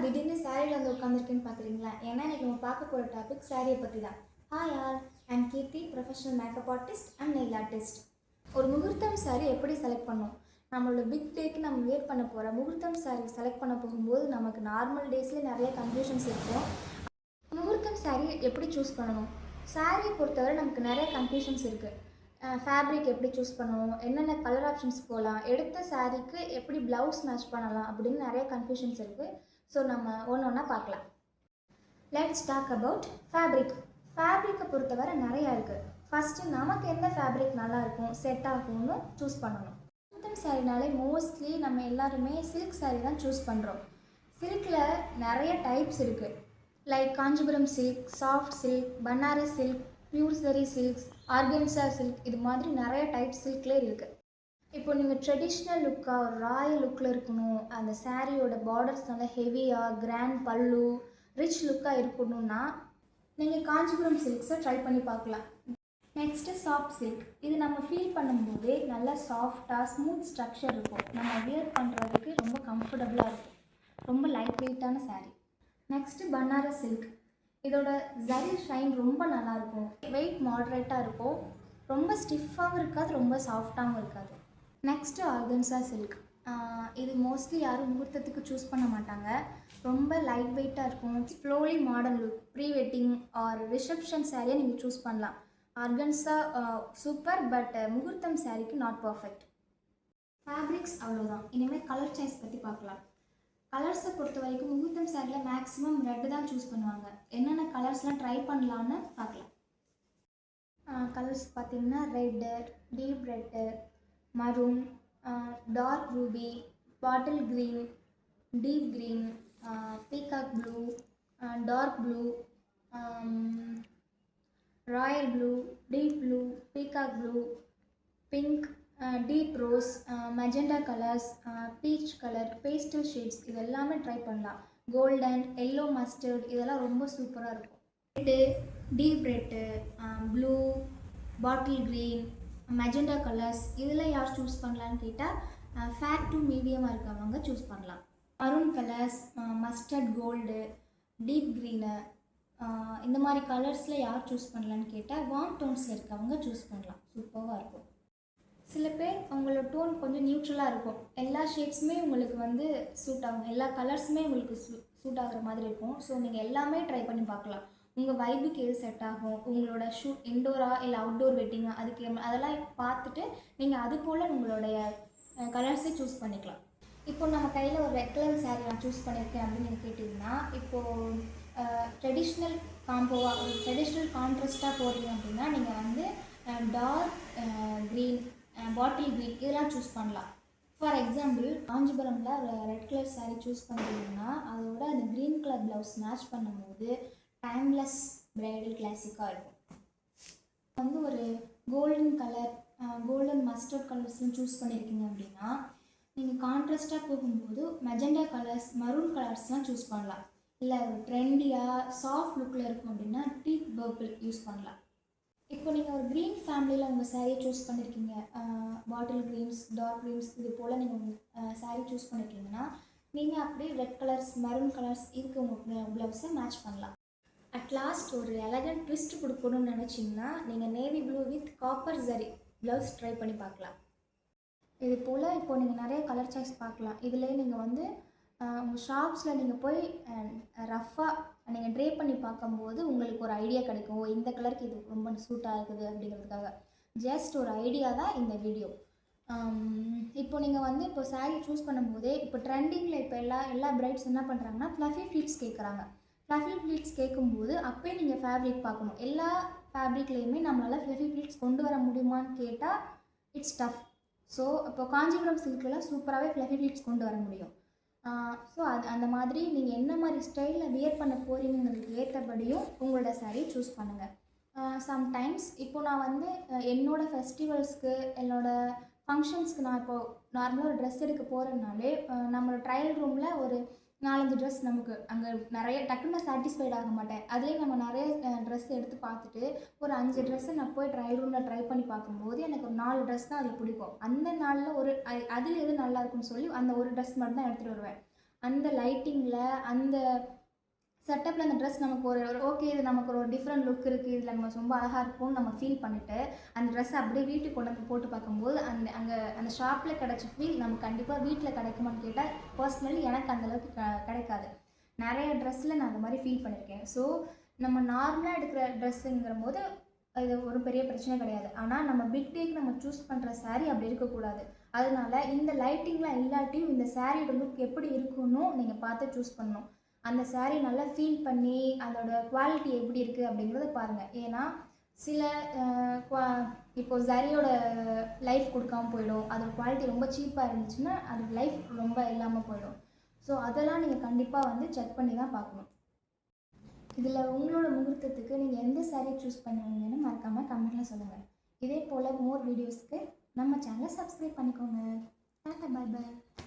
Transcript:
திடீர்னு சாரியில் வந்து உட்காந்துருக்குன்னு பார்க்குறீங்களா? ஏன்னா இன்றைக்கி நம்ம பார்க்க போகிற டாபிக் சாரியை பற்றி தான். Hi all, I'm Keerthi, professional makeup artist and nail artist. ஒரு முகூர்த்தம் சாரி எப்படி செலக்ட் பண்ணோம்? நம்மளோட பிக் டேக்கு நம்ம வேர் பண்ண போகிற முகூர்த்தம் சாரி செலக்ட் பண்ண போகும்போது நமக்கு நார்மல் டேஸ்லேயே நிறைய கன்ஃபியூஷன்ஸ் இருக்கும். முகூர்த்தம் சாரி எப்படி சூஸ் பண்ணணும்? சாரியை பொறுத்தவரை நமக்கு நிறைய கன்ஃபியூஷன்ஸ் இருக்குது. ஃபேப்ரிக் எப்படி சூஸ் பண்ணணும், என்னென்ன கலர் ஆப்ஷன்ஸ் போகலாம், எடுத்த சாரீக்கு எப்படி ப்ளவுஸ் மேட்ச் பண்ணலாம் அப்படின்னு நிறைய கன்ஃபியூஷன்ஸ் இருக்குது. ஸோ நம்ம ஒன்று ஒன்றா பார்க்கலாம். Let's talk about fabric. ஃபேப்ரிக்கை பொறுத்தவரை நிறையா இருக்குது. ஃபஸ்ட்டு நமக்கு எந்த ஃபேப்ரிக் நல்லாயிருக்கும், செட் ஆகும்னு சூஸ் பண்ணணும். முகூர்த்தம் சாரினாலே மோஸ்ட்லி நம்ம எல்லாருமே சில்க் சாரி தான் சூஸ் பண்ணுறோம். சில்கில் நிறைய டைப்ஸ் இருக்குது. Like Kanchipuram silk, soft silk, Banaras silk, pure சரி சில்க்ஸ், ஆர்கன்சா சில்க், இது மாதிரி நிறைய டைப் சில்க்லேயே இருக்குது. இப்போ நீங்கள் ட்ரெடிஷ்னல் லுக்காக ஒரு ராயல் லுக்கில் இருக்கணும், அந்த சாரியோட பார்டர்ஸ் நல்லா ஹெவியாக கிராண்ட் பல்லு ரிச் லுக்காக இருக்கணும்னா நீங்கள் காஞ்சிபுரம் சில்க்ஸை ட்ரை பண்ணி பார்க்கலாம். Next soft silk. இது நம்ம ஃபீல் பண்ணும்போதே நல்லா சாஃப்டாக ஸ்மூத் ஸ்ட்ரக்சர் இருக்கும். நம்ம வியர் பண்ணுறதுக்கு ரொம்ப கம்ஃபர்டபுளாக இருக்கும். ரொம்ப லைட் வெயிட்டான சாரீ. Next Banaras silk. இதோட ஜரி ஷைன் ரொம்ப நல்லாயிருக்கும். வெயிட் மாட்ரேட்டாக இருக்கும். ரொம்ப ஸ்டிஃபாகவும் இருக்காது, ரொம்ப சாஃப்டாகவும் இருக்காது. Next organza silk. இது மோஸ்ட்லி யாரும் முகூர்த்தத்துக்கு சூஸ் பண்ண மாட்டாங்க. ரொம்ப லைட் வெயிட்டாக இருக்கும். Slowly modern look, pre wedding or reception சாரியை நீங்கள் சூஸ் பண்ணலாம். ஆர்கன்சா சூப்பர், பட் முகூர்த்தம் சாரிக்கு நாட் பர்ஃபெக்ட். ஃபேப்ரிக்ஸ் அவ்வளோதான். இனிமேல் கலர் சாய்ஸ் பற்றி பார்க்கலாம். கலர்ஸை பொறுத்த வரைக்கும் முகூர்த்தம் சாரியில் மேக்ஸிமம் ரெட்டு தான் சூஸ் பண்ணுவாங்க. என்னென்ன கலர்ஸ்லாம் ட்ரை பண்ணலான்னு பார்க்கலாம். கலர்ஸ் பார்த்திங்கன்னா red, deep red, maroon, dark ruby, bottle green, deep green, peacock blue, dark blue, royal blue, deep blue, peacock blue, pink, deep rose, magenta colours, peach colour, pastel shades, இது எல்லாமே try பண்ணலாம். Golden, yellow mustard, இதெல்லாம் ரொம்ப சூப்பராக இருக்கும். Red, deep red, blue, bottle green, magenta colours, இதில் யார் choose பண்ணலான்னு கேட்டால் ஃபேட் டு மீடியமாக இருக்கவங்க சூஸ் பண்ணலாம். Maroon colours, mustard gold, deep green, இந்த மாதிரி கலர்ஸில் யார் சூஸ் பண்ணலான்னு கேட்டால் வார்ம் டோன்ஸில் இருக்கவங்க சூஸ் பண்ணலாம். சூப்பராக இருக்கும். சில பேர் உங்களோட டோன் கொஞ்சம் நியூட்ரலாக இருக்கும். எல்லா ஷேட்ஸுமே உங்களுக்கு வந்து சூட் ஆகும். எல்லா கலர்ஸுமே உங்களுக்கு சூட் ஆகிற மாதிரி இருக்கும். ஸோ நீங்கள் எல்லாமே ட்ரை பண்ணி பார்க்கலாம். உங்கள் வைபுக்கு எது செட் ஆகும், உங்களோட இன்டோராக இல்லை அவுட்டோர் வெட்டிங்காக, அதுக்கு அதெல்லாம் பார்த்துட்டு நீங்கள் அது போல் உங்களுடைய கலர்ஸை சூஸ் பண்ணிக்கலாம். இப்போ நம்ம கையில் ஒரு ரெட் கலர் சாரீ நான் சூஸ் பண்ணியிருக்கேன் அப்படின்னு நீங்கள் கேட்டிங்கன்னா, இப்போது ட்ரெடிஷ்னல் காம்போவாக ஒரு ட்ரெடிஷ்னல் கான்ட்ராஸ்ட்டாக போடுறீங்க அப்படின்னா நீங்கள் வந்து டார்க் க்ரீன், பாட்டில் க்ரீன், இதெல்லாம் சூஸ் பண்ணலாம். ஃபார் எக்ஸாம்பிள் காஞ்சிபுரமில் ஒரு ரெட் கலர் சாரீ சூஸ் பண்ணுறீங்கன்னா அதோட அந்த க்ரீன் கலர் ப்ளவுஸ் மேட்ச் பண்ணும்போது டைம்லெஸ் ப்ரைடல் கிளாசிக்காக இருக்கும். வந்து ஒரு கோல்டன் கலர், கோல்டன் மஸ்டர்ட் கலர்ஸ்லாம் சூஸ் பண்ணியிருக்கீங்க அப்படின்னா நீங்கள் கான்ட்ராஸ்ட்டாக போகும்போது மெஜெண்டா கலர்ஸ், மரூன் கலர்ஸ்லாம் சூஸ் பண்ணலாம். இல்லை ஒரு ட்ரெண்டியாக சாஃப்ட் லுக்கில் இருக்கும் அப்படின்னா டீப் பர்பிள் யூஸ் பண்ணலாம். இப்போ நீங்கள் ஒரு க்ரீன் ஃபேமிலியில் உங்கள் சாரியை சூஸ் பண்ணியிருக்கீங்க, பாட்டில் க்ரீன்ஸ், டார்க் க்ரீன்ஸ், இது போல் நீங்கள் உங்கள் சாரீ சூஸ் பண்ணியிருக்கீங்கன்னா நீங்கள் அப்படியே ரெட் கலர்ஸ், மெரூன் கலர்ஸ் இதுக்கு உங்கள் ப்ளவுஸை மேட்ச் பண்ணலாம். அட் லாஸ்ட் ஒரு எலகண்ட் ட்விஸ்ட் கொடுக்கணும்னு நினச்சிங்கன்னா நீங்கள் navy blue with copper zari blouse try பண்ணி பார்க்கலாம். இது போல் இப்போது நீங்கள் நிறைய கலர் சாய்ஸ் பார்க்கலாம். இதில் நீங்கள் வந்து உங்கள் ஷாப்ஸில் நீங்கள் போய் ரஃப்பாக நீங்கள் ட்ரே பண்ணி பார்க்கும்போது உங்களுக்கு ஒரு ஐடியா கிடைக்கும். இந்த கலருக்கு இது ரொம்ப சூட்டாக இருக்குது அப்படிங்கிறதுக்காக ஜஸ்ட் ஒரு ஐடியா தான் இந்த வீடியோ. இப்போ நீங்கள் வந்து இப்போ சாரீ சூஸ் பண்ணும்போதே இப்போ ட்ரெண்டிங்கில் இப்போ எல்லா பிரைட்ஸ் என்ன பண்ணுறாங்கன்னா ஃப்ளஃபி ஃப்ளீட்ஸ் கேட்குறாங்க. ஃப்ளஃபி ஃப்ளீட்ஸ் கேட்கும்போது அப்போயே நீங்கள் ஃபேப்ரிக் பார்க்கணும். எல்லா ஃபேப்ரிக்லேயுமே நம்மளால் ஃப்ளஃபி ஃப்ளீட்ஸ் கொண்டு வர முடியுமான்னு கேட்டால் இட்ஸ் டஃப். ஸோ இப்போ காஞ்சிபுரம் சில்க்லாம் சூப்பராகவே ஃப்ளஃபி ஃப்ளீட்ஸ் கொண்டு வர முடியும். ஸோ அந்த மாதிரி நீங்கள் என்ன மாதிரி ஸ்டைலில் வியர் பண்ண போகிறீங்கிறதுக்கு ஏற்றபடியும் உங்களோட சாரீ சூஸ் பண்ணுங்கள். சம்டைம்ஸ் இப்போது நான் வந்து என்னோடய ஃபெஸ்டிவல்ஸ்க்கு, என்னோடய ஃபங்க்ஷன்ஸ்க்கு நான் இப்போது நார்மலாக ஒரு ட்ரெஸ் எடுக்க போகிறதுனாலே நம்மளோட ட்ரையல் ரூமில் ஒரு 4-5 ட்ரெஸ் நமக்கு அங்கே நிறைய டக்குன்னு சாட்டிஸ்ஃபைட் ஆக மாட்டேன். அதுலேயே நம்ம நிறைய ட்ரெஸ் எடுத்து பார்த்துட்டு ஒரு 5 ட்ரெஸ்ஸை நான் போய் ட்ரையல் ரூமில் ட்ரை பண்ணி பார்க்கும்போது எனக்கு ஒரு 4 ட்ரெஸ் தான் அதில் பிடிக்கும். அந்த நாளில் அதில் எது நல்லா இருக்குன்னு சொல்லி அந்த ஒரு ட்ரெஸ் மட்டும் தான் எடுத்துகிட்டு வருவேன். அந்த லைட்டிங்கில் அந்த செட்டப்பில் அந்த ட்ரெஸ் நமக்கு ஒரு ஓகே இது நமக்கு ஒரு டிஃப்ரெண்ட் லுக் இருக்குது, இதில் நம்ம ரொம்ப அழகாக இருக்கும்னு நம்ம ஃபீல் பண்ணிவிட்டு அந்த ட்ரெஸ்ஸை அப்படியே வீட்டுக்கு கொண்டு வந்து போட்டு பார்க்கும்போது அங்கே அந்த ஷாப்பில் கிடச்ச ஃபீல் நமக்கு கண்டிப்பாக வீட்டில் கிடைக்குமான்னு கேட்டால் பர்சனலி எனக்கு அந்தளவுக்கு கிடைக்காது. நிறைய ட்ரெஸ்ஸில் நான் அந்த மாதிரி ஃபீல் பண்ணியிருக்கேன். ஸோ நம்ம நார்மலாக எடுக்கிற ட்ரெஸ்ஸுங்கிற போது இது ஒரு பெரிய பிரச்சனை கிடையாது. ஆனால் நம்ம பிக் டேக்கு நம்ம சூஸ் பண்ணுற சாரீ அப்படி இருக்கக்கூடாது. அதனால இந்த லைட்டிங்லாம் இல்லாட்டியும் இந்த சாரியோட லுக் எப்படி இருக்குன்னு நீங்கள் பார்த்து சூஸ் பண்ணணும். அந்த சாரீ நல்லா ஃபீல் பண்ணி அதோட குவாலிட்டி எப்படி இருக்குது அப்படிங்கிறத பாருங்கள். ஏன்னா சில இப்போ ஜரியோட லைஃப் கொடுக்காமல் போயிடும், அதோட குவாலிட்டி ரொம்ப சீப்பாக இருந்துச்சுன்னா அதோட லைஃப் ரொம்ப இல்லாமல் போயிடும். ஸோ அதெல்லாம் நீங்கள் கண்டிப்பாக செக் பண்ணி தான் பார்க்கணும். இதில் உங்களோட முகூர்த்தத்துக்கு நீங்கள் எந்த சாரீ சூஸ் பண்ணுவீங்கன்னு மறக்காமல் கமெண்ட்டில் சொல்லுங்கள். இதே போல் மோர் வீடியோஸ்க்கு நம்ம சேனலை சப்ஸ்கிரைப் பண்ணிக்கோங்க. டாடா, பாய் பாய்.